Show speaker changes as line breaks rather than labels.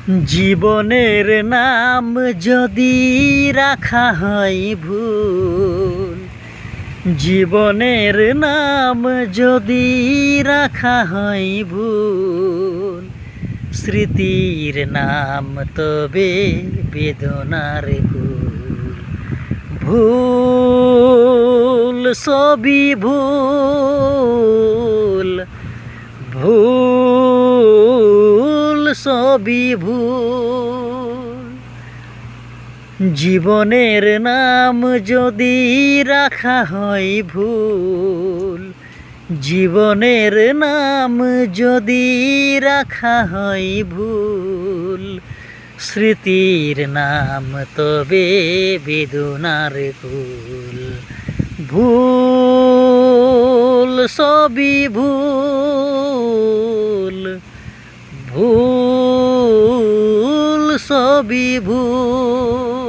জীবনের নাম যদি রাখা হয় ভুল, জীবনের নাম যদি রাখা হয় ভুল, স্মৃতির নাম তবে বেদনার কুল। ভুল সবই ভুল, ভুল সবই ভুল। জীবনের নাম যদি রাখা হয় ভুল, জীবনের নাম যদি রাখা হয় ভুল, স্মৃতির নাম তবে বেদনার কুল। ভুল সবই ভুল, ভুল সবই ভুল।